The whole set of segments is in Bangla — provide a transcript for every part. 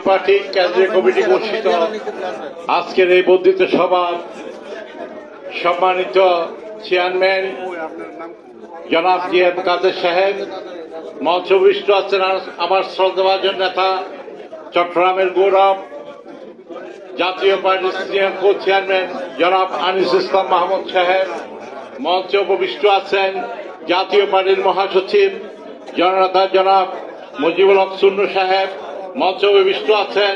পার্টি কেন্দ্রীয় কমিটি ঘোষিত আজকের এই বর্ধিত সভা সম্মানিত চেয়ারম্যান জনাব জিএম কাদের সাহেব, মঞ্চবিষ্ট আছেন আমার শ্রদ্ধাভাজন নেতা চট্টগ্রামের গৌরব, জাতীয় পার্টির সিনিয়র কো চেয়ারম্যান জনাব আনিস ইসলাম মাহমুদ সাহেব, মঞ্চে উপবিষ্ট আছেন জাতীয় পার্টির মহাসচিব জননেতা জনাব মুজিবুল হক সুন্নু সাহেব, মঞ্চে উপবিষ্ট আছেন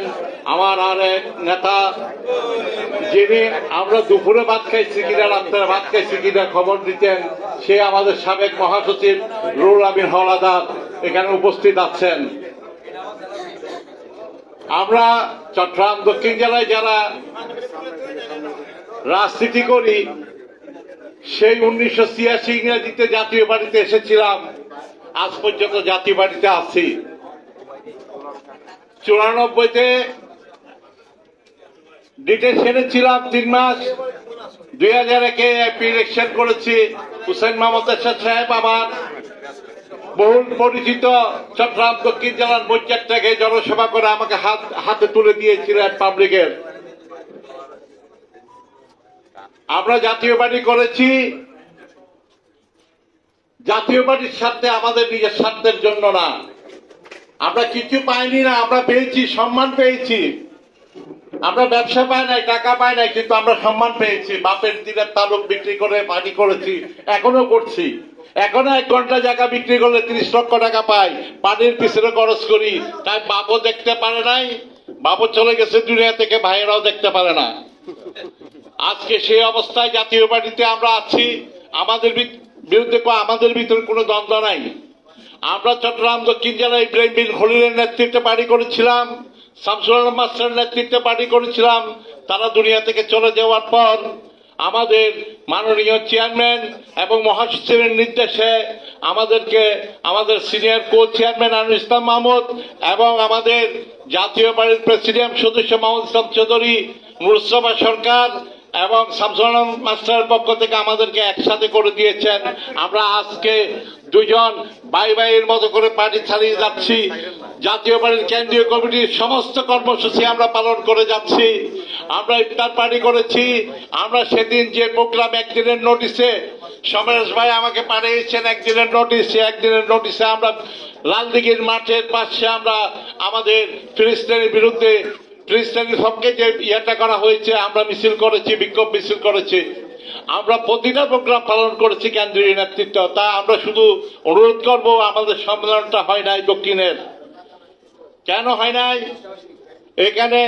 আমার আরেক নেতা যিনি আমরা দুপুরে ভাত খাইছি কিনা রাত্রে ভাত খাইছি কিনা খবর দিতেন, সে আমাদের সাবেক মহাসচিব রুহুল আমিন হাওলাদার এখানে উপস্থিত আছেন। আমরা চট্টগ্রাম দক্ষিণ জেলায় যারা রাজনীতি করি সেই 1986 ইংরেজিতে জাতীয় পার্টিতে এসেছিলাম, আজ পর্যন্ত জাতীয় পার্টিতে আছি। 94-তে ডিটেনশনে ছিলাম 3 মাস। 2001-এ এমপি ইলেকশন করেছি। হুসেন মোহাম্মদ এরশাদ সাহেব আমার বহুল পরিচিত চট্টগ্রাম দক্ষিণ জেলার মঞ্চের থেকে জনসভা করে আমাকে হাতে তুলে দিয়েছিলেন পাবলিকের। আমরা জাতীয় পার্টি করেছি জাতীয় পার্টির স্বার্থে, আমাদের নিজের স্বার্থের জন্য না। আমরা কিছু পাইনি না, আমরা পেয়েছি, সম্মান পেয়েছি। আমরা ব্যবসা পাই নাই, টাকা পাই নাই, কিন্তু আমরা সম্মান পেয়েছি। বাপের দিনের তালুক বিক্রি করে পানি করেছি, এখনো করছি। এখনো 1 ঘন্টা জায়গা বিক্রি করলে 30 লক্ষ টাকা পাই, পানির পিছনে খরচ করি। তাই বাবু দেখতে পারে নাই, বাবু চলে গেছে দুনিয়া থেকে, ভাইয়েরাও দেখতে পারে না। আজকে সেই অবস্থায় জাতীয় পার্টিতে আমরা আছি। আমাদের বিরুদ্ধে আমাদের ভিতরে কোনো দ্বন্দ্ব নাই। আমরা চট্টগ্রাম দক্ষিণ জেলায় ইব্রাহিম বিন খলিলের নেতৃত্বে পার্টি করেছিলাম, শামসুল আলম মাস্টারের নেতৃত্বে পার্টি করেছিলাম। তারা দুনিয়া থেকে চলে যাওয়ার পর আমাদের মাননীয় চেয়ারম্যান এবং মহাসচিবের নির্দেশে আমাদেরকে আমাদের সিনিয়র কো চেয়ারম্যান আনিস ইসলাম মাহমুদ এবং আমাদের জাতীয় পার্টির প্রেসিডিয়াম সদস্য মোহাম্মদ ইসলাম চৌধুরী, মুস্তফা সরকার এবং শামসুল আলম মাস্টারের পক্ষ থেকে আমাদেরকে একসাথে করে দিয়েছেন। আমরা আজকে দুজন ভাই ভাইয়ের মতো করে পার্টি চালিয়ে যাচ্ছি। জাতীয় পার্টির কেন্দ্রীয় কমিটির সমস্ত কর্মসূচি আমরা পালন করে যাচ্ছি। আমরা ইফতার পার্টি করেছি। আমরা সেদিন যে প্রোগ্রাম একদিনের নোটিশে সমরেশ ভাই আমাকে পাঠিয়েছেন, একদিনের নোটিশে আমরা লালদিঘির মাঠের পাশে আমরা আমাদের ফিলিস্তিনের বিরুদ্ধে ফিলিস্তিনের পক্ষে যে ইয়েটা করা হয়েছে, আমরা মিছিল করেছি, বিক্ষোভ মিছিল করেছি। আমরা প্রতিটা প্রোগ্রাম পালন করেছি কেন্দ্রীয় নেতৃত্ব। তা আমরা শুধু অনুরোধ করব, আমাদের সম্মেলনটা হয় নাই দক্ষিণের। কেন হয় নাই? এখানে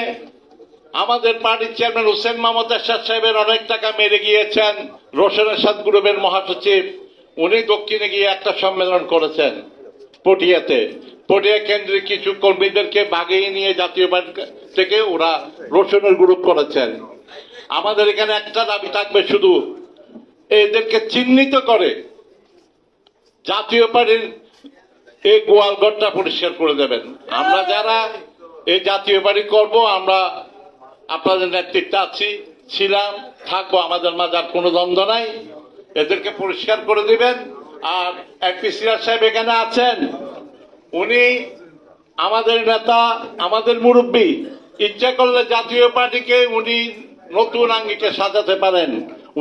আমাদের পার্টির চেয়ারম্যান হুসেন মোহাম্মদ এরশাদ সাহেবের অনেক টাকা মেরে গিয়েছেন রোশন এরশাদ গ্রুপের মহাসচিব। উনি দক্ষিণে গিয়ে একটা সম্মেলন করেছেন পটিয়াতে। পটিয়া কেন্দ্রের কিছু কর্মীদেরকে বাগিয়ে নিয়ে জাতীয় পার্টি থেকে ওরা রোশনের গ্রুপ করেছেন। আমাদের এখানে একটা দাবি থাকবে, শুধু এদেরকে চিহ্নিত করে জাতীয় পার্টির এই গোয়ালঘরটা পরিষ্কার করে দেবেন। আমরা যারা এই জাতীয় পার্টি করব, আমরা আপনাদের নেতৃত্বে আছি, ছিলাম, থাকবো, আমাদের মাঝে আর কোনো দ্বন্দ্ব নাই। এদেরকে পরিষ্কার করে দিবেন। আর এমপি সিরাজ সাহেব এখানে আছেন, উনি আমাদের নেতা, আমাদের মুরব্বী। ইচ্ছা করলে জাতীয় পার্টিকে উনি নতুন আঙ্গিকে সাজাতে পারেন।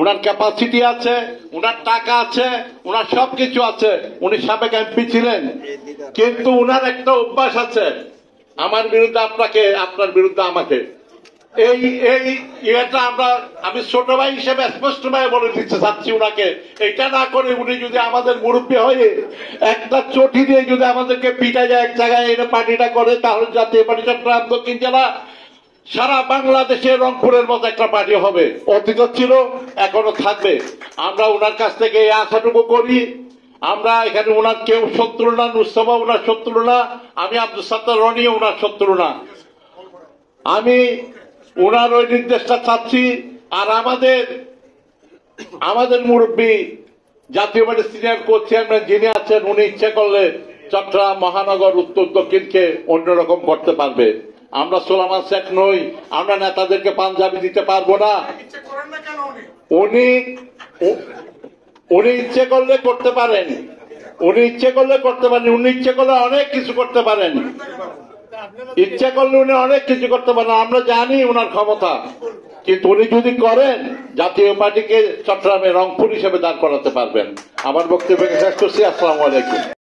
উনার ক্যাপাসিটি আছে, উনার টাকা আছে, উনার সবকিছু আছে। উনি সাবেক এমপি ছিলেন, কিন্তু উনার একটা অভ্যাস আছে, আমার বিরুদ্ধে আপনাকে, আপনার বিরুদ্ধে আমাকে। এই ইয়েটা আমি ছোট ভাই হিসেবে স্পষ্ট ভাবে বলে দিতে চাচ্ছি উনাকে। এটা না করে উনি যদি আমাদের মুরব্বী হয়ে একটা চটি দিয়ে যদি আমাদেরকে পিটা যায় এক জায়গায় এনে পার্টিটা করে, তাহলে জাতীয় পার্টি চট্টগ্রাম দক্ষিণ জেলা সারা বাংলাদেশে রংপুরের মতো একটা পার্টি হবে। অতীত ছিল, এখনো থাকবে। আমরা উনার কাছ থেকে এই আশাটুকু করি। আমরা এখানে উনার কেউ শত্রু না, মুস্তফা উনার শত্রু না, আমি আব্দুল সাত্তার রনি উনার শত্রু না। আমি উনার ওই নির্দেশটা চাচ্ছি। আর আমাদের মুরব্বী জাতীয় পার্টির সিনিয়র কো চেয়ারম্যান যিনি আছেন, উনি ইচ্ছা করলে চট্টগ্রাম মহানগর উত্তর দক্ষিণকে অন্যরকম করতে পারবে। আমরা সোলামান শেখ নই, আমরা নেতাদেরকে পাঞ্জাবি দিতে পারবো না। উনি ইচ্ছে করলে করতে পারেন, উনি ইচ্ছে করলে অনেক কিছু করতে পারেন। ইচ্ছা করলে উনি অনেক কিছু করতে পারেন, আমরা জানি ওনার ক্ষমতা, কিন্তু উনি যদি করেন জাতীয় পার্টিকে চট্টগ্রামে রংপুর হিসেবে দাঁড় করাতে পারবেন। আমার বক্তব্য শেষ করছি। আসসালামু আলাইকুম।